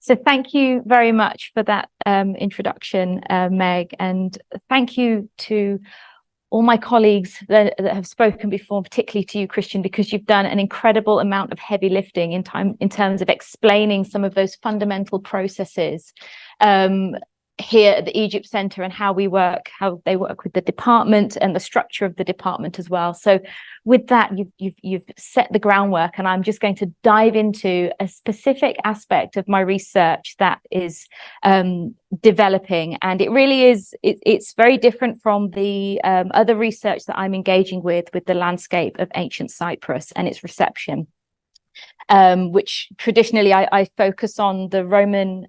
So thank you very much for that introduction, Meg, and thank you to all my colleagues that have spoken before, particularly to you, Christian, because you've done an incredible amount of heavy lifting in terms of explaining some of those fundamental processes here at the Egypt Centre and how they work with the department and the structure of the department as well. So with that, you've set the groundwork, and I'm just going to dive into a specific aspect of my research that is developing, and it really is it's very different from the other research that I'm engaging with the landscape of ancient Cyprus and its reception. Which traditionally I focus on the Roman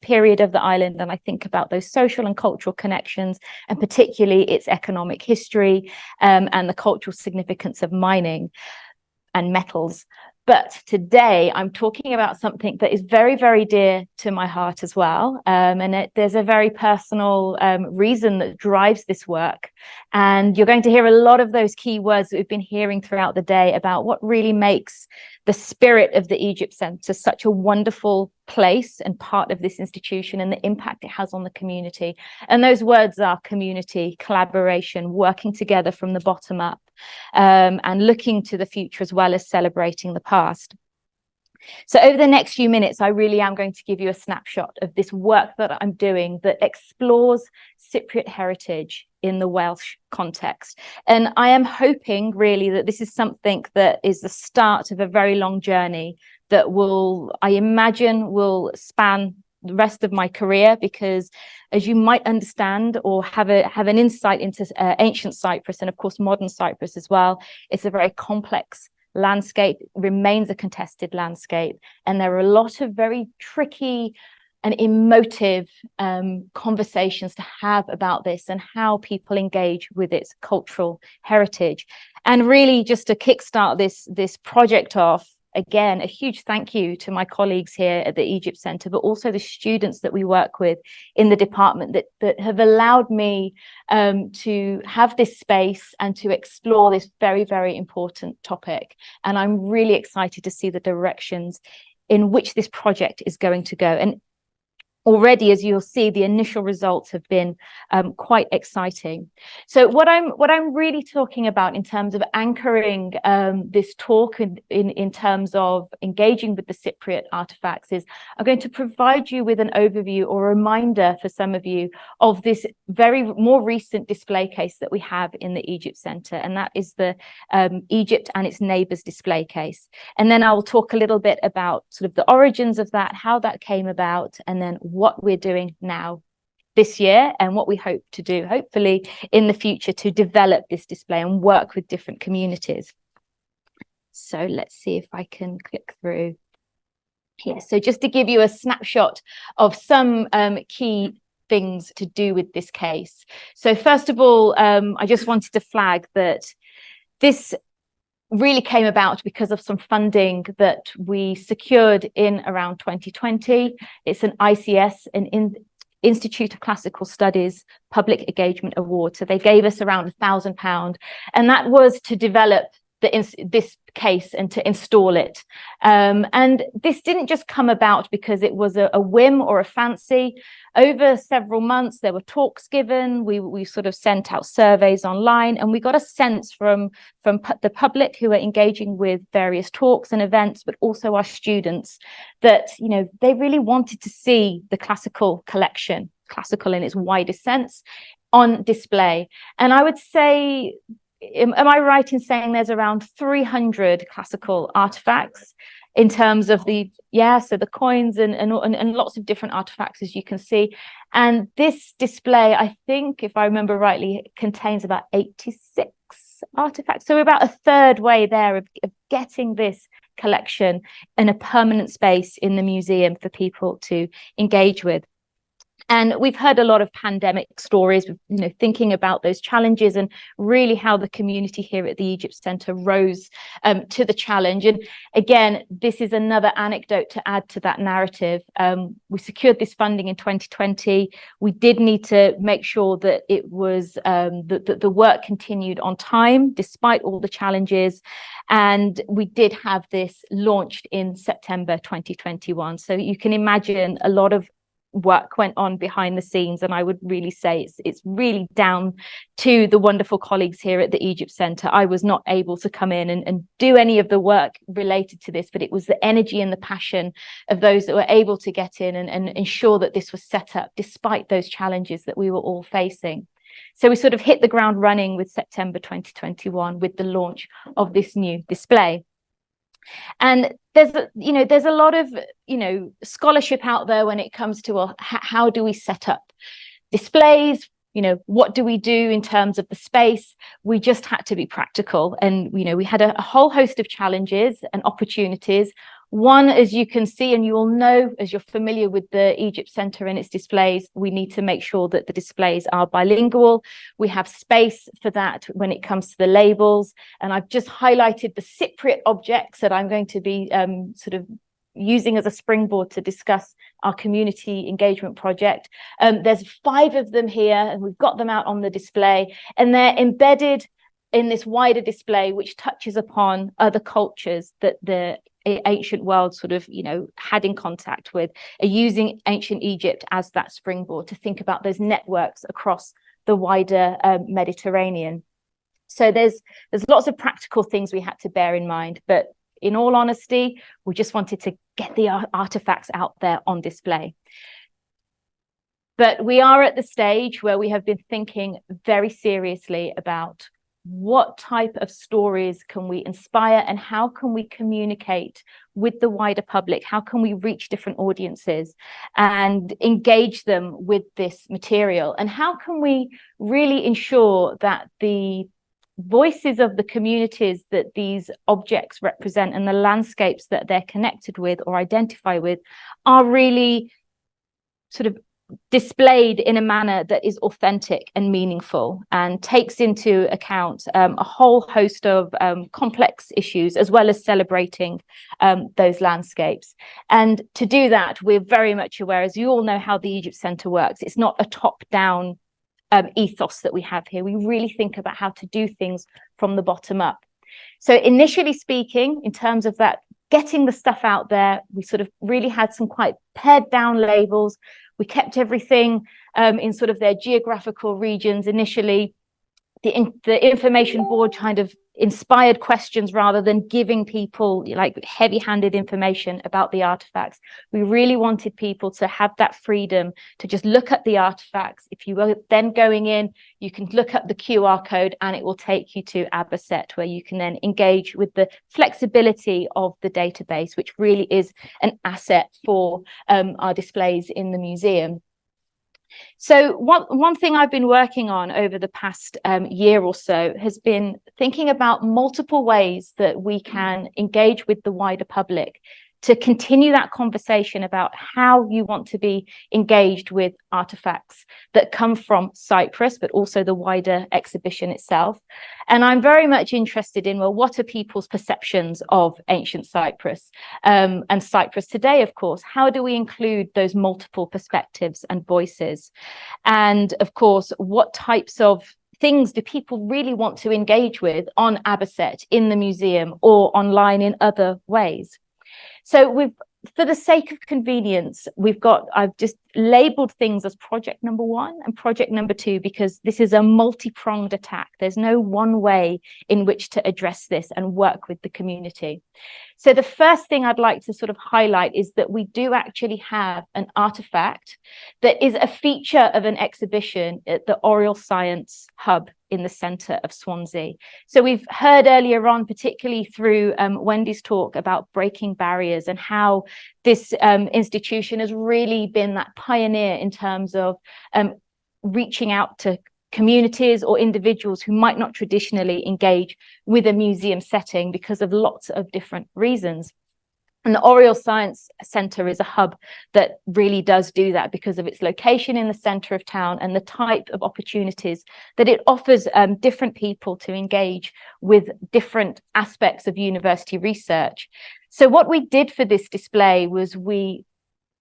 period of the island, and I think about those social and cultural connections, and particularly its economic history and the cultural significance of mining and metals. But today I'm talking about something that is very, very dear to my heart as well. There's a very personal reason that drives this work. And you're going to hear a lot of those key words that we've been hearing throughout the day about what really makes the spirit of the Egypt Centre such a wonderful place and part of this institution, and the impact it has on the community. And those words are community, collaboration, working together from the bottom up, and looking to the future as well as celebrating the past. So over the next few minutes, I really am going to give you a snapshot of this work that I'm doing that explores Cypriot heritage in the Welsh context. And I am hoping really that this is something that is the start of a very long journey that I imagine will span the rest of my career, because as you might understand or have an insight into ancient Cyprus, and of course modern Cyprus as well, it's a very complex landscape, remains a contested landscape, and there are a lot of very tricky and emotive conversations to have about this and how people engage with its cultural heritage. And really, just to kickstart this project off, again, a huge thank you to my colleagues here at the Egypt Centre, but also the students that we work with in the department that have allowed me to have this space and to explore this very, very important topic. And I'm really excited to see the directions in which this project is going to go. And already, as you'll see, the initial results have been quite exciting. So what I'm really talking about in terms of anchoring this talk in terms of engaging with the Cypriot artifacts is I'm going to provide you with an overview or a reminder for some of you of this very more recent display case that we have in the Egypt Centre, and that is the Egypt and its Neighbours display case. And then I will talk a little bit about sort of the origins of that, how that came about, and then what we're doing now this year and what we hope to do hopefully in the future to develop this display and work with different communities. So let's see if I can click through here. So just to give you a snapshot of some key things to do with this case. So first of all, I just wanted to flag that this really came about because of some funding that we secured in around 2020. It's an ICS, an Institute of Classical Studies Public Engagement Award. So they gave us around £1,000, and that was to develop this case and to install it. And this didn't just come about because it was a whim or a fancy. Over several months, there were talks given. We sort of sent out surveys online, and we got a sense from the public who are engaging with various talks and events, but also our students, that they really wanted to see the classical collection, classical in its widest sense, on display. And I would say, am I right in saying there's around 300 classical artifacts in terms of the coins and lots of different artifacts, as you can see. And this display, I think, if I remember rightly, contains about 86 artifacts. So we're about a third way there of getting this collection in a permanent space in the museum for people to engage with. And we've heard a lot of pandemic stories, thinking about those challenges and really how the community here at the Egypt Centre rose to the challenge. And again, this is another anecdote to add to that narrative. We secured this funding in 2020. We did need to make sure that it was that the work continued on time despite all the challenges. And we did have this launched in September 2021. So you can imagine a lot of work went on behind the scenes, and I would really say it's really down to the wonderful colleagues here at the Egypt Centre. I was not able to come in and do any of the work related to this, but it was the energy and the passion of those that were able to get in and ensure that this was set up despite those challenges that we were all facing. So we sort of hit the ground running with September 2021 with the launch of this new display. And there's a lot of scholarship out there when it comes to how do we set up displays, what do we do in terms of the space. We just had to be practical, and we had a whole host of challenges and opportunities. One, as you can see, and you all know, as you're familiar with the Egypt Centre and its displays, we need to make sure that the displays are bilingual. We have space for that when it comes to the labels. And I've just highlighted the Cypriot objects that I'm going to be sort of using as a springboard to discuss our community engagement project. There's 5 of them here, and we've got them out on the display, and they're embedded in this wider display, which touches upon other cultures that the ancient world sort of had in contact with, using ancient Egypt as that springboard to think about those networks across the wider Mediterranean. So there's lots of practical things we had to bear in mind, but in all honesty, we just wanted to get the artifacts out there on display. But we are at the stage where we have been thinking very seriously about what type of stories can we inspire, and how can we communicate with the wider public? How can we reach different audiences and engage them with this material? And how can we really ensure that the voices of the communities that these objects represent and the landscapes that they're connected with or identify with are really sort of displayed in a manner that is authentic and meaningful and takes into account a whole host of complex issues, as well as celebrating those landscapes. And to do that, we're very much aware, as you all know, how the Egypt Centre works. It's not a top-down ethos that we have here. We really think about how to do things from the bottom up. So initially speaking, in terms of that, getting the stuff out there, we sort of really had some quite pared down labels. We kept everything in sort of their geographical regions initially. The information board kind of inspired questions rather than giving people like heavy-handed information about the artifacts. We really wanted people to have that freedom to just look at the artifacts. If you were then going in, you can look up the QR code and it will take you to Abaset, where you can then engage with the flexibility of the database, which really is an asset for our displays in the museum. So one thing I've been working on over the past year or so has been thinking about multiple ways that we can engage with the wider public to continue that conversation about how you want to be engaged with artifacts that come from Cyprus, but also the wider exhibition itself. And I'm very much interested in, well, what are people's perceptions of ancient Cyprus and Cyprus today, of course? How do we include those multiple perspectives and voices? And of course, what types of things do people really want to engage with on Abaset, in the museum, or online in other ways? So for the sake of convenience, I've just labeled things as project number 1 and project number 2, because this is a multi-pronged attack. There's no one way in which to address this and work with the community. So the first thing I'd like to sort of highlight is that we do actually have an artifact that is a feature of an exhibition at the Oral Science Hub in the centre of Swansea. So we've heard earlier on, particularly through Wendy's talk, about breaking barriers and how this institution has really been that pioneer in terms of reaching out to communities or individuals who might not traditionally engage with a museum setting because of lots of different reasons. And the Oriel Science Centre is a hub that really does do that because of its location in the centre of town and the type of opportunities that it offers different people to engage with different aspects of university research. So what we did for this display was we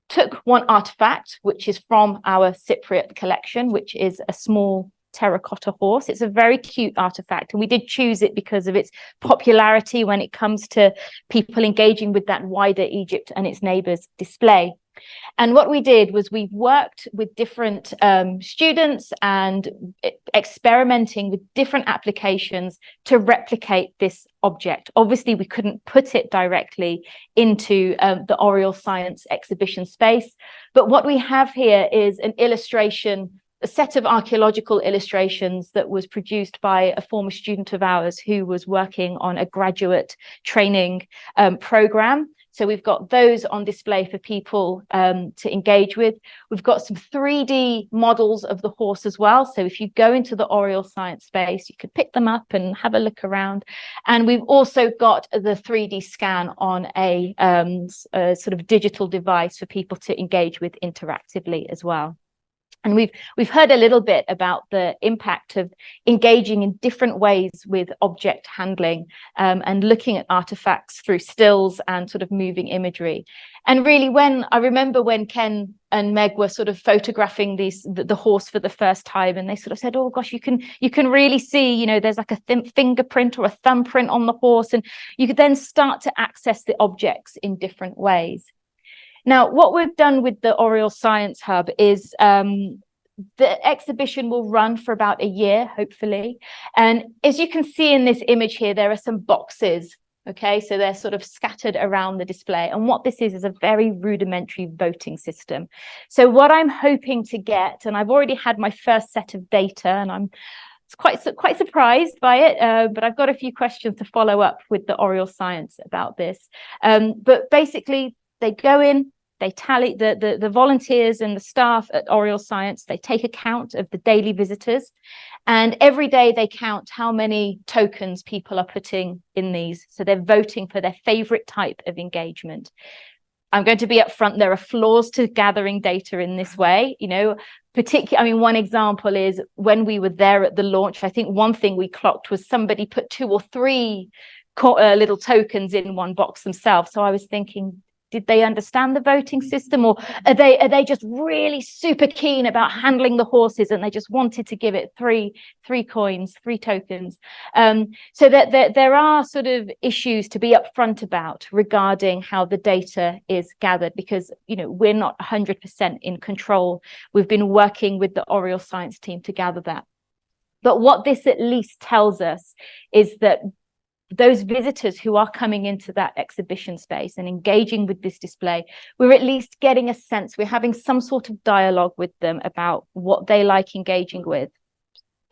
took one artefact, which is from our Cypriot collection, which is a small terracotta horse. It's a very cute artifact, and we did choose it because of its popularity when it comes to people engaging with that wider Egypt and its neighbours display. And what we did was we worked with different students and experimenting with different applications to replicate this object. Obviously, we couldn't put it directly into the Oriel Science exhibition space, but what we have here is an illustration, a set of archaeological illustrations that was produced by a former student of ours who was working on a graduate training program. So we've got those on display for people to engage with. We've got some 3D models of the horse as well. So if you go into the Oriel Science space, you could pick them up and have a look around. And we've also got the 3D scan on a sort of digital device for people to engage with interactively as well. And we've heard a little bit about the impact of engaging in different ways with object handling and looking at artifacts through stills and sort of moving imagery. And really, I remember when Ken and Meg were sort of photographing the horse for the first time, and they sort of said, "Oh gosh, you can really see, you know, there's like a thin fingerprint or a thumbprint on the horse, and you could then start to access the objects in different ways." Now, what we've done with the Oriel Science Hub is the exhibition will run for about a year, hopefully. And as you can see in this image here, there are some boxes, okay? So they're sort of scattered around the display. And what this is a very rudimentary voting system. So what I'm hoping to get, and I've already had my first set of data, and I'm quite surprised by it, but I've got a few questions to follow up with the Oriel Science about this. But basically, they go in, they tally the volunteers and the staff at Oriel Science, they take account of the daily visitors, and every day they count how many tokens people are putting in these. So they're voting for their favorite type of engagement. I'm going to be upfront, there are flaws to gathering data in this way, you know, particularly, I mean, one example is when we were there at the launch, I think one thing we clocked was somebody put 2 or 3 little tokens in one box themselves. So I was thinking, did they understand the voting system, or are they just really super keen about handling the horses and they just wanted to give it three coins, 3 tokens? So that there are sort of issues to be upfront about regarding how the data is gathered, because, you know, we're not 100% in control. We've been working with the Oriel Science team to gather that. But what this at least tells us is that those visitors who are coming into that exhibition space and engaging with this display, we're at least getting a sense, we're having some sort of dialogue with them about what they like engaging with.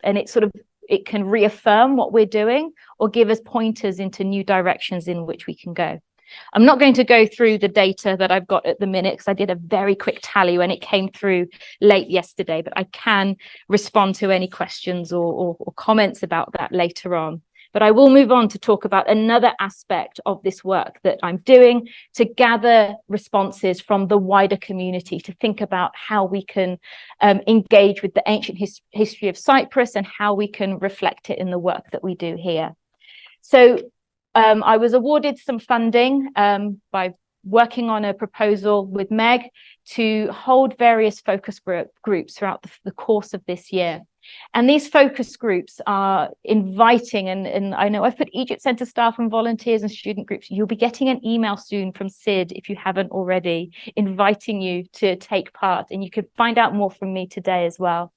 And it can reaffirm what we're doing or give us pointers into new directions in which we can go. I'm not going to go through the data that I've got at the minute, because I did a very quick tally when it came through late yesterday, but I can respond to any questions or comments about that later on. But I will move on to talk about another aspect of this work that I'm doing to gather responses from the wider community, to think about how we can engage with the ancient history of Cyprus and how we can reflect it in the work that we do here. So I was awarded some funding by working on a proposal with Meg to hold various focus groups throughout the course of this year. And these focus groups are inviting, and I know I've put Egypt Centre staff and volunteers and student groups. You'll be getting an email soon from Sid, if you haven't already, inviting you to take part, and you can find out more from me today as well.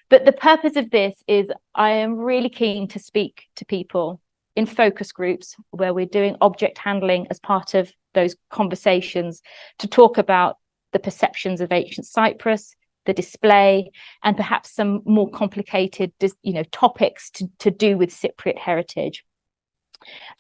But the purpose of this is I am really keen to speak to people in focus groups where we're doing object handling as part of those conversations, to talk about the perceptions of ancient Cyprus, the display, and perhaps some more complicated, topics to do with Cypriot heritage.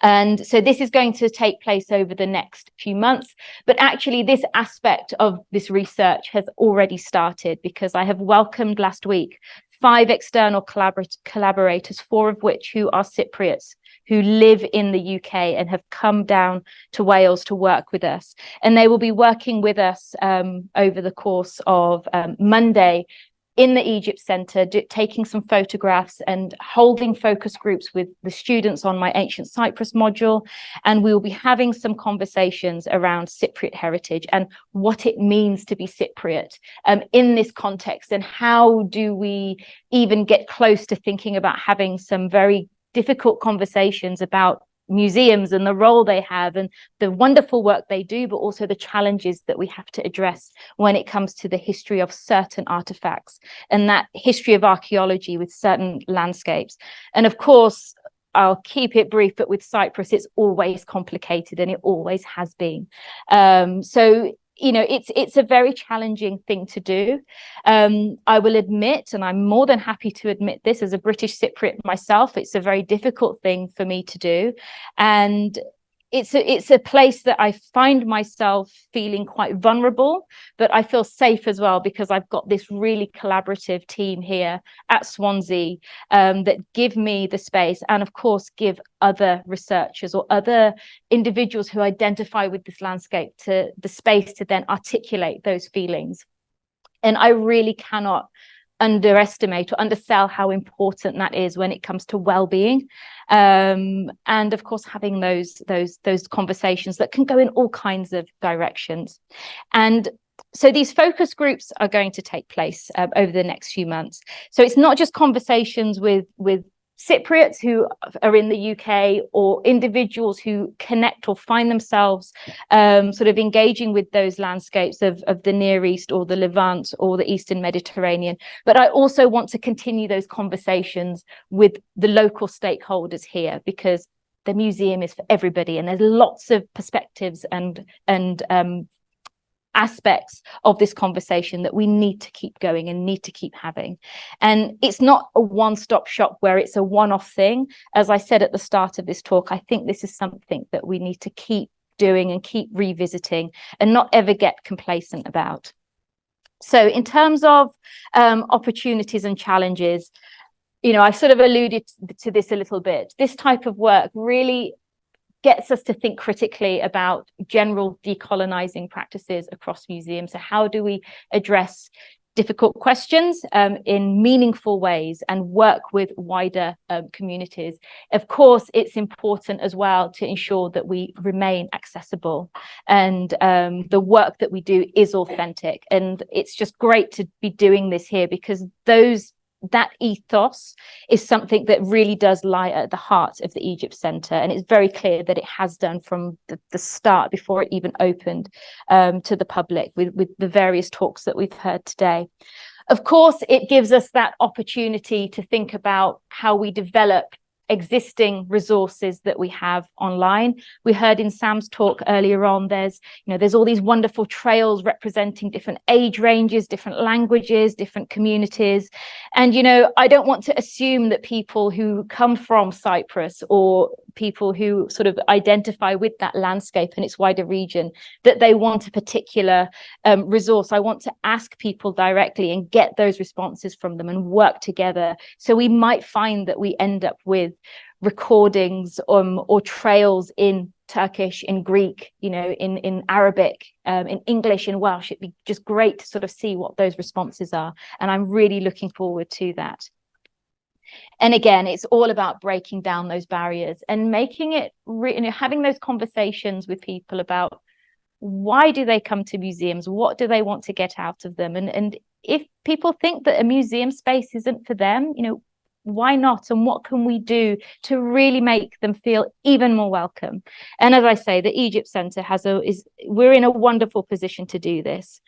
And so this is going to take place over the next few months, but actually this aspect of this research has already started, because I have welcomed last week 5 external collaborators, 4 of which who are Cypriots, who live in the UK and have come down to Wales to work with us. And they will be working with us over the course of Monday in the Egypt Centre, taking some photographs and holding focus groups with the students on my Ancient Cyprus module. And we will be having some conversations around Cypriot heritage and what it means to be Cypriot in this context, and how do we even get close to thinking about having some very difficult conversations about museums and the role they have and the wonderful work they do, but also the challenges that we have to address when it comes to the history of certain artifacts and that history of archaeology with certain landscapes. And of course, I'll keep it brief, but with Cyprus, it's always complicated, and it always has been. So you know, it's a very challenging thing to do. I will admit, and I'm more than happy to admit this as a British Cypriot myself, it's a very difficult thing for me to do. And it's a place that I find myself feeling quite vulnerable, but I feel safe as well, because I've got this really collaborative team here at Swansea that give me the space, and of course give other researchers or other individuals who identify with this landscape to the space to then articulate those feelings. And I really cannot underestimate or undersell how important that is when it comes to well-being, and of course having those conversations that can go in all kinds of directions. And so these focus groups are going to take place over the next few months. So it's not just conversations with Cypriots who are in the UK, or individuals who connect or find themselves sort of engaging with those landscapes of the Near East or the Levant or the Eastern Mediterranean. But I also want to continue those conversations with the local stakeholders here, because the museum is for everybody, and there's lots of perspectives and aspects of this conversation that we need to keep going and need to keep having. And it's not a one-stop shop where it's a one-off thing. As I said at the start of this talk, I think this is something that we need to keep doing and keep revisiting and not ever get complacent about. So in terms of opportunities and challenges, you know, I sort of alluded to this a little bit. This type of work really gets us to think critically about general decolonising practices across museums. So how do we address difficult questions in meaningful ways and work with wider communities? Of course, it's important as well to ensure that we remain accessible, and the work that we do is authentic. And it's just great to be doing this here, because that ethos is something that really does lie at the heart of the Egypt Centre, and it's very clear that it has done from the start, before it even opened to the public, with the various talks that we've heard today. Of course, it gives us that opportunity to think about how we develop existing resources that we have online. We heard in Sam's talk earlier on, there's all these wonderful trails representing different age ranges, different languages, different communities. And, you know, I don't want to assume that people who come from Cyprus, or people who sort of identify with that landscape and its wider region, that they want a particular resource. I want to ask people directly and get those responses from them and work together. So we might find that we end up with recordings or trails in Turkish, in Greek, you know, in Arabic, in English, in Welsh. It'd be just great to sort of see what those responses are. And I'm really looking forward to that. And again, it's all about breaking down those barriers and making it, having those conversations with people about why do they come to museums? What do they want to get out of them? And if people think that a museum space isn't for them, you know, why not? And what can we do to really make them feel even more welcome? And as I say, the Egypt Centre we're in a wonderful position to do this.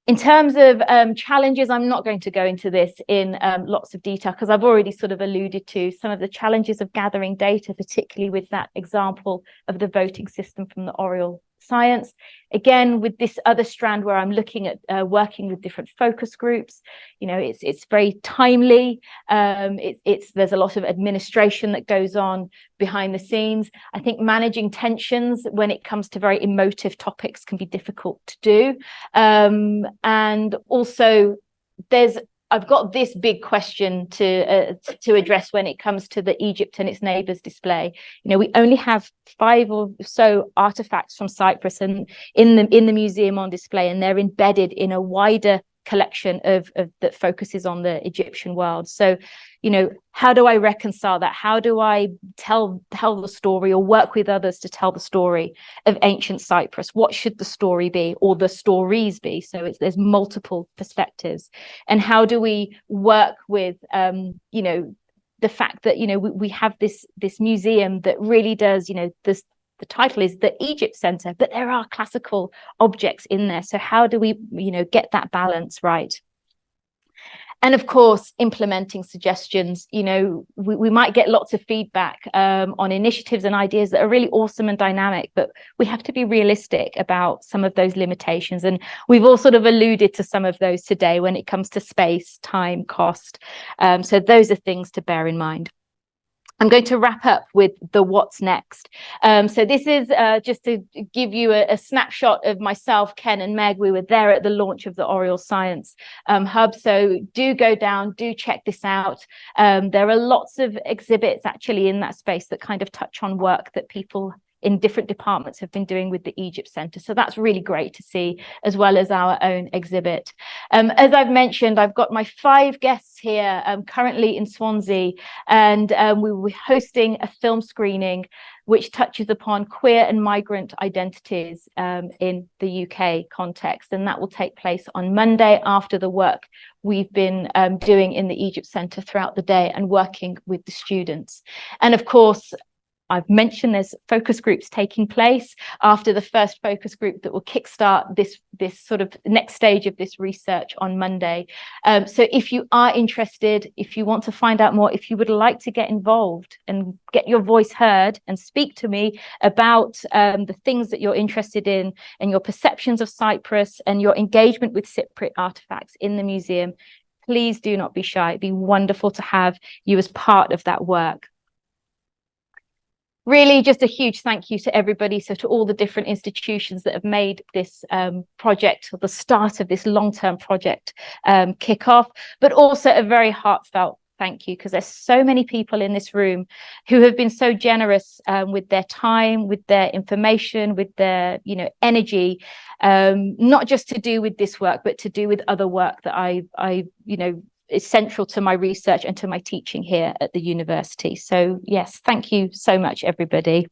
In terms of challenges, I'm not going to go into this in lots of detail, because I've already sort of alluded to some of the challenges of gathering data, particularly with that example of the voting system from the oral science. Again, with this other strand where I'm looking at working with different focus groups, you know, it's very timely. There's a lot of administration that goes on behind the scenes. I think managing tensions when it comes to very emotive topics can be difficult to do. And also there's I've got this big question to address when it comes to the Egypt and its neighbours display. You know, we only have 5 or so artifacts from Cyprus and in the museum on display, and they're embedded in a wider collection of that focuses on the Egyptian world. So, you know, how do I reconcile that? How do I tell the story or work with others to tell the story of ancient Cyprus? What should the story be, or the stories be? So there's multiple perspectives. And how do we work with you know, the fact that, you know, we have this museum that really does, you know, the title is the Egypt Center, but there are classical objects in there. So how do we, you know, get that balance right? And of course, implementing suggestions. You know, we might get lots of feedback on initiatives and ideas that are really awesome and dynamic, but we have to be realistic about some of those limitations. And we've all sort of alluded to some of those today when it comes to space, time, cost. So those are things to bear in mind. I'm going to wrap up with the what's next. So this is just to give you a snapshot of myself, Ken and Meg. We were there at the launch of the Oriel Science Hub. So do go down, do check this out. There are lots of exhibits actually in that space that kind of touch on work that people in different departments have been doing with the Egypt Center. So that's really great to see, as well as our own exhibit. As I've mentioned, I've got my 5 guests here currently in Swansea, and we will be hosting a film screening which touches upon queer and migrant identities in the UK context. And that will take place on Monday after the work we've been doing in the Egypt Center throughout the day and working with the students. And of course, I've mentioned there's focus groups taking place after the first focus group that will kickstart this sort of next stage of this research on Monday. So if you are interested, if you want to find out more, if you would like to get involved and get your voice heard and speak to me about the things that you're interested in and your perceptions of Cyprus and your engagement with Cypriot artifacts in the museum, please do not be shy. It'd be wonderful to have you as part of that work. Really, just a huge thank you to everybody. So to all the different institutions that have made this project, or the start of this long-term project, kick off, but also a very heartfelt thank you, because there's so many people in this room who have been so generous with their time, with their information, with their, you know, energy, not just to do with this work, but to do with other work that I you know, is central to my research and to my teaching here at the university. So yes, thank you so much, everybody.